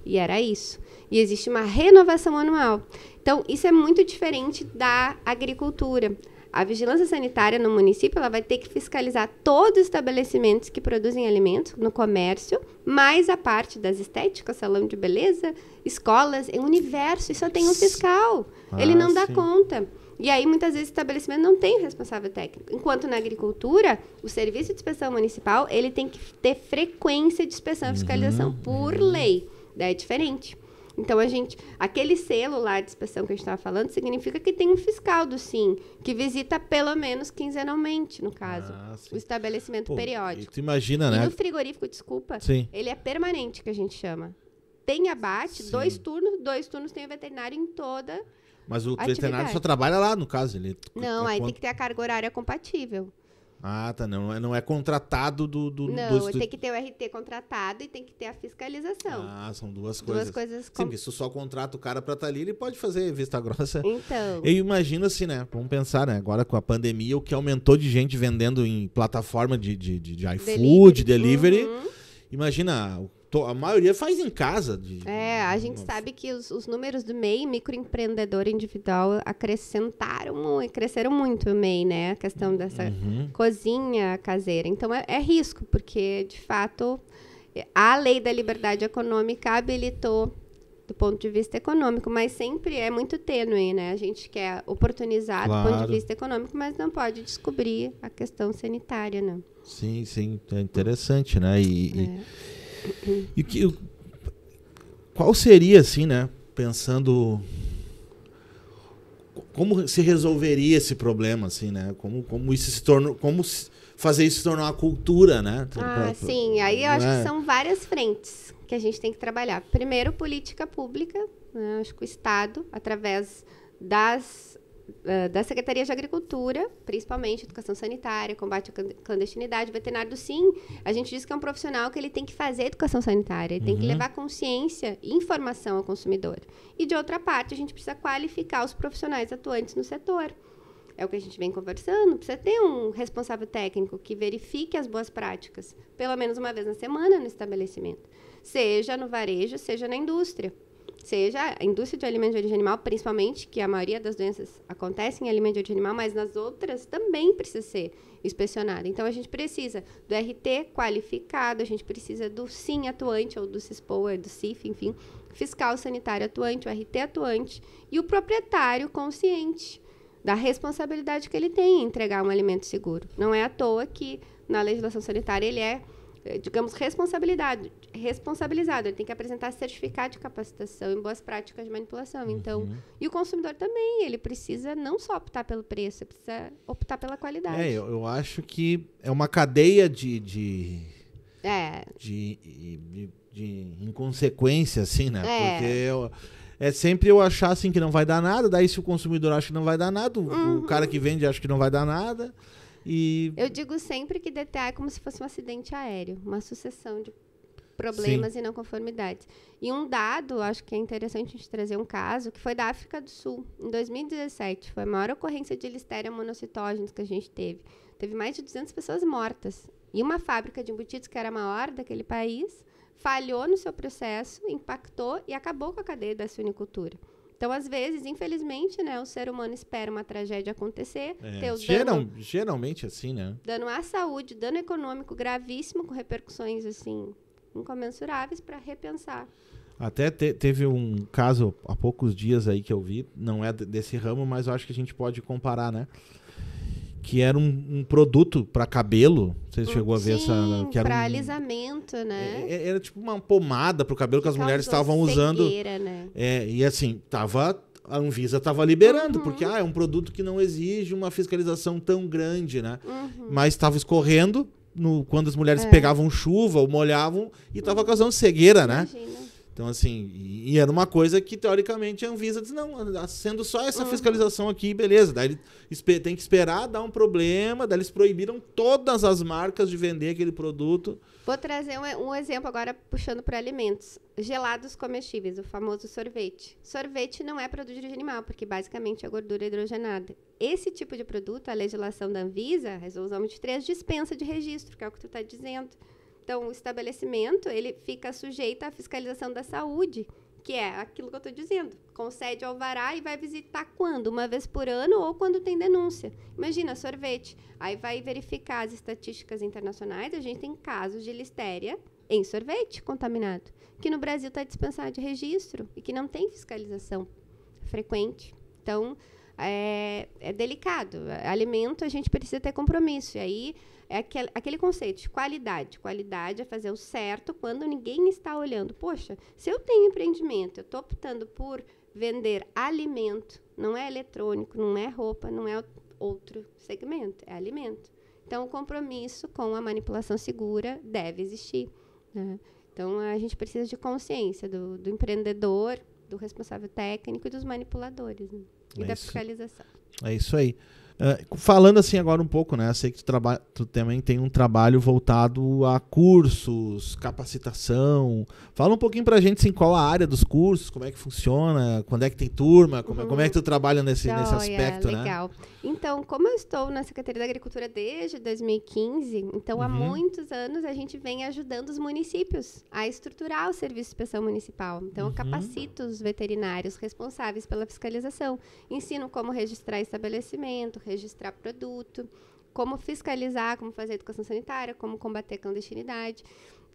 E era isso. E existe uma renovação anual. Então, isso é muito diferente da agricultura. A vigilância sanitária no município, ela vai ter que fiscalizar todos os estabelecimentos que produzem alimentos no comércio, mais a parte das estéticas, salão de beleza, escolas, é um universo, e só tem um fiscal. Ele não dá conta. E aí, muitas vezes, o estabelecimento não tem responsável técnico. Enquanto na agricultura, o serviço de inspeção municipal, ele tem que ter frequência de inspeção e fiscalização por lei. Daí é diferente. Então, aquele selo lá de inspeção que a gente estava falando, significa que tem um fiscal do SIM, que visita pelo menos quinzenalmente, no caso, o estabelecimento periódico. Tu imagina, né? E no frigorífico, ele é permanente, que a gente chama. Tem abate, 2 turnos tem o veterinário em toda Mas o veterinário só trabalha lá, no caso. Não, aí tem que ter a carga horária compatível. Tá. Não é contratado Não, tem que ter o RT contratado e tem que ter a fiscalização. São duas coisas. Sim, porque se só contrata o cara pra estar ali, ele pode fazer vista grossa. Então. Eu imagino assim, né? Vamos pensar, né? Agora com a pandemia, o que aumentou de gente vendendo em plataforma de iFood, delivery. Imagina, a maioria faz em casa. A gente sabe que os números do MEI, microempreendedor individual, cresceram muito o MEI, né? A questão dessa cozinha caseira. Então, é risco, porque, de fato, a lei da liberdade econômica habilitou do ponto de vista econômico, mas sempre é muito tênue, né? A gente quer oportunizar do ponto de vista econômico, mas não pode descobrir a questão sanitária, né? Sim. É interessante, né? Qual seria, assim, né? Pensando como se resolveria esse problema, assim, né? Como isso se tornou, fazer isso se tornar uma cultura, né? Sim. Aí eu acho que são várias frentes que a gente tem que trabalhar. Primeiro, política pública, né? Acho que o Estado, através das da Secretaria de Agricultura, principalmente educação sanitária, combate à clandestinidade, veterinário do SIM, a gente diz que é um profissional que ele tem que fazer educação sanitária, ele tem que levar consciência e informação ao consumidor. E, de outra parte, a gente precisa qualificar os profissionais atuantes no setor. É o que a gente vem conversando, precisa ter um responsável técnico que verifique as boas práticas, pelo menos uma vez na semana no estabelecimento, seja no varejo, seja na indústria. Seja a indústria de alimentos de origem animal, principalmente, que a maioria das doenças acontece em alimentos de origem animal, mas nas outras também precisa ser inspecionada. Então, a gente precisa do RT qualificado, a gente precisa do SIM atuante, ou do CISPOA, do CIF, enfim, fiscal sanitário atuante, o RT atuante, e o proprietário consciente da responsabilidade que ele tem em entregar um alimento seguro. Não é à toa que, na legislação sanitária, ele é, digamos, responsabilizado. Ele tem que apresentar certificado de capacitação em boas práticas de manipulação. Então, e o consumidor também, ele precisa não só optar pelo preço, ele precisa optar pela qualidade. Eu acho que é uma cadeia de inconsequência, assim, né? Porque sempre eu achar assim que não vai dar nada, daí se o consumidor acha que não vai dar nada, o cara que vende acha que não vai dar nada. E eu digo sempre que DTA é como se fosse um acidente aéreo, uma sucessão de problemas e não conformidades. E um dado, acho que é interessante a gente trazer um caso, que foi da África do Sul, em 2017. Foi a maior ocorrência de Listeria monocytogenes que a gente teve. Teve mais de 200 pessoas mortas. E uma fábrica de embutidos, que era a maior daquele país, falhou no seu processo, impactou e acabou com a cadeia da suinicultura. Então, às vezes, infelizmente, né, o ser humano espera uma tragédia acontecer, ter o dano, geralmente assim, né? Dano à saúde, dano econômico gravíssimo, com repercussões assim incomensuráveis, para repensar. Até teve um caso há poucos dias aí que eu vi, não é desse ramo, mas eu acho que a gente pode comparar, né? Que era um produto para cabelo. Você chegou a ver essa? Que era para alisamento, né? Era tipo uma pomada para o cabelo que as mulheres estavam usando. Né? E assim, a Anvisa estava liberando, porque é um produto que não exige uma fiscalização tão grande, né? Mas estava escorrendo quando as mulheres pegavam chuva ou molhavam e estava causando cegueira, né? Então, assim, e era uma coisa que, teoricamente, a Anvisa diz, não, sendo só essa fiscalização aqui, beleza. Daí tem que esperar dar um problema, daí eles proibiram todas as marcas de vender aquele produto. Vou trazer um exemplo agora, puxando para alimentos. Gelados comestíveis, o famoso sorvete. Sorvete não é produto de origem animal, porque basicamente é gordura hidrogenada. Esse tipo de produto, a legislação da Anvisa, a Resolução 23, dispensa de registro, que é o que tu está dizendo. Então, o estabelecimento, ele fica sujeito à fiscalização da saúde, que é aquilo que eu estou dizendo. Concede alvará e vai visitar quando? Uma vez por ano ou quando tem denúncia. Imagina, sorvete. Aí vai verificar as estatísticas internacionais, a gente tem casos de listéria em sorvete contaminado, que no Brasil está dispensado de registro e que não tem fiscalização frequente. Então, é delicado. Alimento, a gente precisa ter compromisso. E aí, é aquele conceito de qualidade. Qualidade é fazer o certo quando ninguém está olhando. Poxa, se eu tenho empreendimento, eu estou optando por vender alimento, não é eletrônico, não é roupa, não é outro segmento, é alimento. Então, o compromisso com a manipulação segura deve existir, né? Então, a gente precisa de consciência do empreendedor, do responsável técnico e dos manipuladores, né? E da fiscalização. É isso aí. Falando assim agora um pouco, né? Eu sei que tu também tem um trabalho voltado a cursos, capacitação. Fala um pouquinho pra gente, assim, qual a área dos cursos, como é que funciona, quando é que tem turma, como é que tu trabalha nesse aspecto, legal. né? Legal. Então, como eu estou na Secretaria da Agricultura desde 2015, então há muitos anos a gente vem ajudando os municípios a estruturar o serviço de inspeção municipal. Então, eu capacito os veterinários responsáveis pela fiscalização. Ensino como registrar estabelecimento, registrar produto, como fiscalizar, como fazer educação sanitária, como combater a clandestinidade.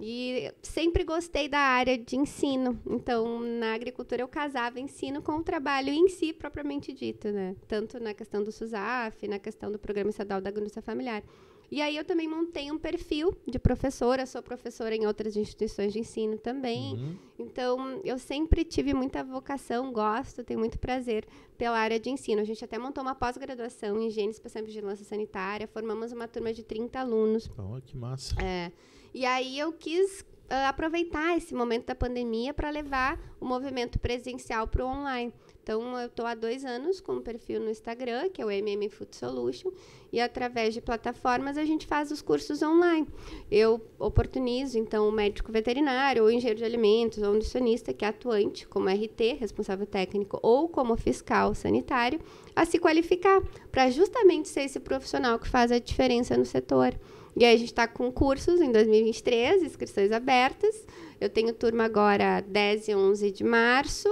E sempre gostei da área de ensino. Então, na agricultura, eu casava ensino com o trabalho em si, propriamente dito, né? Tanto na questão do SUSAF, na questão do Programa Estadual da Agricultura Familiar. E aí, eu também montei um perfil de professora. Sou professora em outras instituições de ensino também. Então, eu sempre tive muita vocação, gosto, tenho muito prazer pela área de ensino. A gente até montou uma pós-graduação em Higiene, Inspeção e Vigilância Sanitária. Formamos uma turma de 30 alunos. Oh, que massa. E aí eu quis aproveitar esse momento da pandemia para levar o movimento presencial para o online. Então, eu estou há 2 anos com um perfil no Instagram, que é o Food Solution, e através de plataformas a gente faz os cursos online. Eu oportunizo, então, o médico veterinário, ou engenheiro de alimentos, ou nutricionista, que é atuante como RT, responsável técnico, ou como fiscal sanitário, a se qualificar, para justamente ser esse profissional que faz a diferença no setor. E aí a gente está com cursos em 2023, inscrições abertas. Eu tenho turma agora 10 e 11 de março.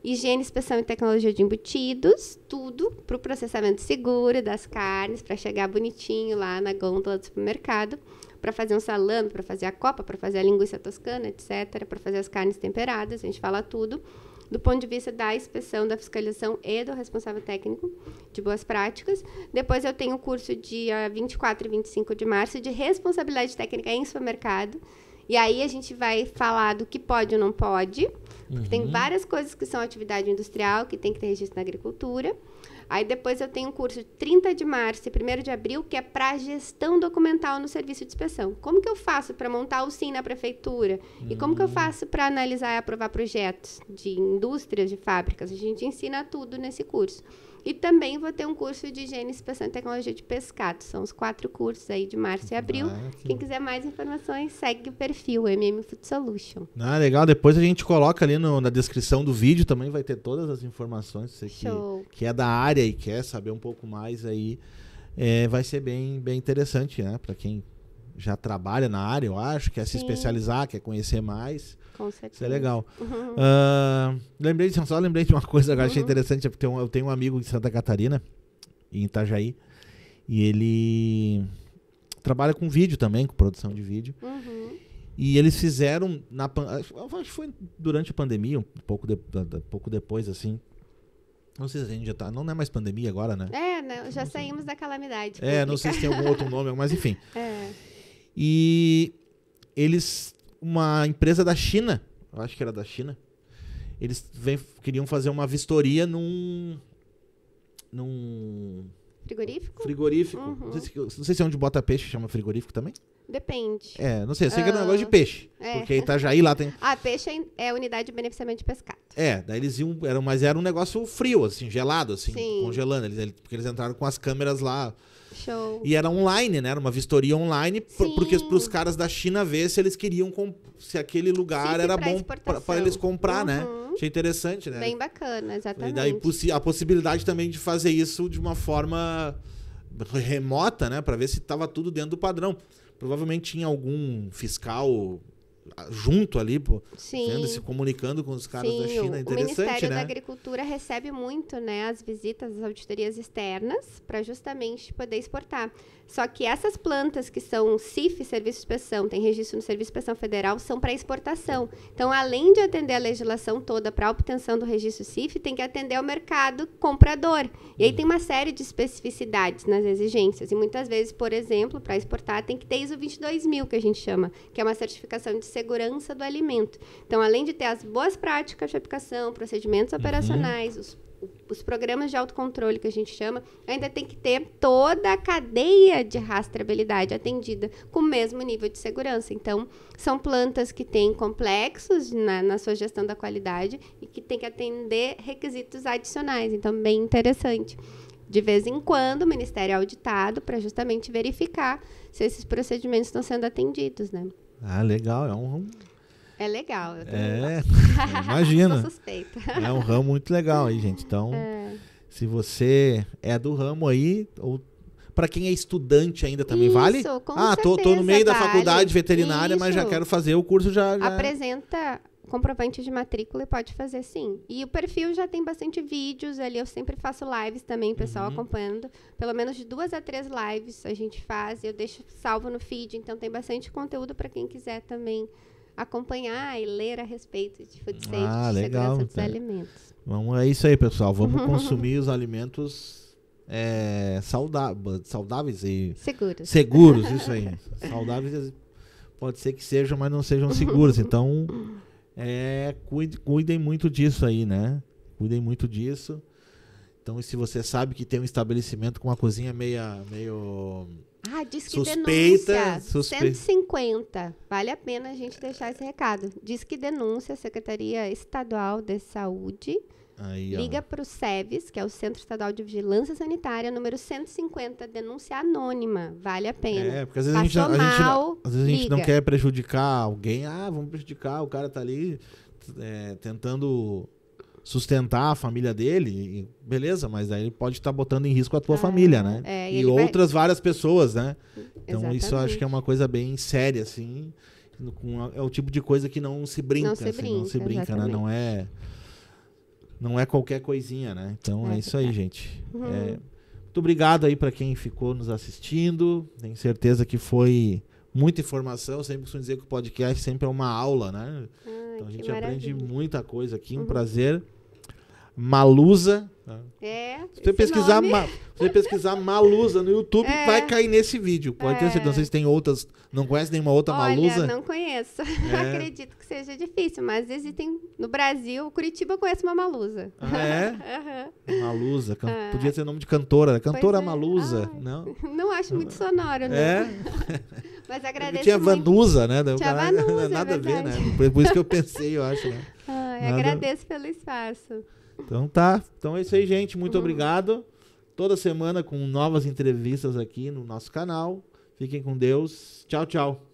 Higiene, inspeção e tecnologia de embutidos. Tudo para o processamento seguro das carnes, para chegar bonitinho lá na gôndola do supermercado. Para fazer um salame, para fazer a copa, para fazer a linguiça toscana, etc. Para fazer as carnes temperadas. A gente fala tudo do ponto de vista da inspeção, da fiscalização e do responsável técnico de boas práticas. Depois eu tenho o curso dia 24 e 25 de março de responsabilidade técnica em supermercado. E aí a gente vai falar do que pode ou não pode. Porque tem várias coisas que são atividade industrial, que tem que ter registro na agricultura. Aí depois eu tenho um curso de 30 de março e 1º de abril, que é para gestão documental no serviço de inspeção. Como que eu faço para montar o SIM na prefeitura? E como que eu faço para analisar e aprovar projetos de indústrias, de fábricas? A gente ensina tudo nesse curso. E também vou ter um curso de higiene, inspeção e tecnologia de pescado. São os 4 cursos aí de março e abril. Quem quiser mais informações, segue o perfil Food Solution. Legal. Depois a gente coloca ali na descrição do vídeo, também vai ter todas as informações. Você que é da área e quer saber um pouco mais aí, vai ser bem, bem interessante, né? Para quem já trabalha na área, eu acho, quer se especializar, quer conhecer mais. Com certeza. Isso é legal. Lembrei de uma coisa que eu achei interessante. Eu tenho um amigo de Santa Catarina, em Itajaí, e ele trabalha com vídeo também, com produção de vídeo. E eles fizeram, acho que foi durante a pandemia, um pouco depois, assim. Não sei se a gente já tá... Não é mais pandemia agora, né? Não, já saímos da calamidade. Não sei se tem algum outro nome, mas enfim. E eles... Uma empresa da China, eu acho que era da China, eles queriam fazer uma vistoria num frigorífico. Não sei se é onde bota peixe, chama frigorífico também. Depende. Não sei, eu sei que era um negócio de peixe. Porque Itajaí lá tem... Peixe é unidade de beneficiamento de pescado. Daí eles iam... Mas era um negócio frio, assim, gelado, assim, Sim. congelando. Porque eles entraram com as câmeras lá. Show. E era online, né? Era uma vistoria online, porque para os caras da China ver se eles queriam... Se aquele lugar era bom para eles comprar, né? Achei interessante, né? Bem bacana, exatamente. E daí a possibilidade também de fazer isso de uma forma remota, né? Para ver se estava tudo dentro do padrão. Provavelmente tinha algum fiscal junto ali, vendo, se comunicando com os caras da China. Interessante, o Ministério né? da Agricultura recebe muito, né, as visitas, as auditorias externas, para justamente poder exportar. Só que essas plantas que são CIF, Serviço de Inspeção, tem registro no Serviço de Inspeção Federal, são para exportação. Então, além de atender a legislação toda para a obtenção do registro CIF, tem que atender ao mercado comprador. E aí tem uma série de especificidades nas exigências. E muitas vezes, por exemplo, para exportar, tem que ter ISO 22000, que a gente chama, que é uma certificação de segurança do alimento. Então, além de ter as boas práticas de aplicação, procedimentos operacionais, os programas de autocontrole que a gente chama, ainda tem que ter toda a cadeia de rastreabilidade atendida com o mesmo nível de segurança. Então, são plantas que têm complexos na sua gestão da qualidade e que tem que atender requisitos adicionais. Então, bem interessante. De vez em quando, o Ministério é auditado para justamente verificar se esses procedimentos estão sendo atendidos, né? Legal. É legal. Imagina. Sou suspeita. É um ramo muito legal aí, gente. Então, se você é do ramo aí, ou para quem é estudante ainda também vale? Com certeza, tô no meio da vale. faculdade veterinária, mas já quero fazer o curso já. Apresenta comprovante de matrícula e pode fazer sim. E o perfil já tem bastante vídeos ali, eu sempre faço lives também, pessoal acompanhando. Pelo menos de 2 a 3 lives a gente faz, eu deixo salvo no feed, então tem bastante conteúdo para quem quiser também acompanhar e ler a respeito de food safety, de segurança dos alimentos. É isso aí, pessoal. Vamos consumir os alimentos saudáveis e seguros, isso aí. Saudáveis pode ser que sejam, mas não sejam seguros. Então, cuidem muito disso aí, né? Cuidem muito disso. Então, se você sabe que tem um estabelecimento com uma cozinha meio Disque Suspeita, denúncia. suspeita. 150. Vale a pena a gente deixar esse recado. Disque denúncia, Secretaria Estadual de Saúde. Aí, Liga para o SEVES, que é o Centro Estadual de Vigilância Sanitária, número 150, denúncia anônima. Vale a pena. Porque às vezes às vezes a gente não quer prejudicar alguém. Vamos prejudicar, o cara tá ali tentando sustentar a família dele. Beleza, mas daí ele pode estar botando em risco a tua família, né? E outras várias pessoas, né? Então Exatamente. Isso eu acho que é uma coisa bem séria, assim. É o tipo de coisa que não se brinca, não se brinca, né? Não é qualquer coisinha, né? Então é isso aí, gente. Muito obrigado aí para quem ficou nos assistindo. Tenho certeza que foi muita informação. Sempre costumo dizer que o podcast sempre é uma aula, né? Então a gente aprende muita coisa aqui. Um prazer. Malusa. Se você pesquisar Malusa no YouTube, vai cair nesse vídeo. Pode ter certeza. Não sei se tem outras. Não conhece nenhuma outra Malusa? Não conheço. Acredito que seja difícil, mas existem no Brasil. Curitiba conhece uma Malusa. Malusa. Podia ser nome de cantora. Cantora Malusa. Não acho muito sonoro, né? Mas agradeço. Tinha Vanusa, né? Tinha Vanusa, nada a ver, né? Por isso que eu pensei, eu acho, né? Agradeço pelo espaço. Então tá. Então é isso aí, gente. Muito obrigado. Toda semana com novas entrevistas aqui no nosso canal. Fiquem com Deus. Tchau, tchau.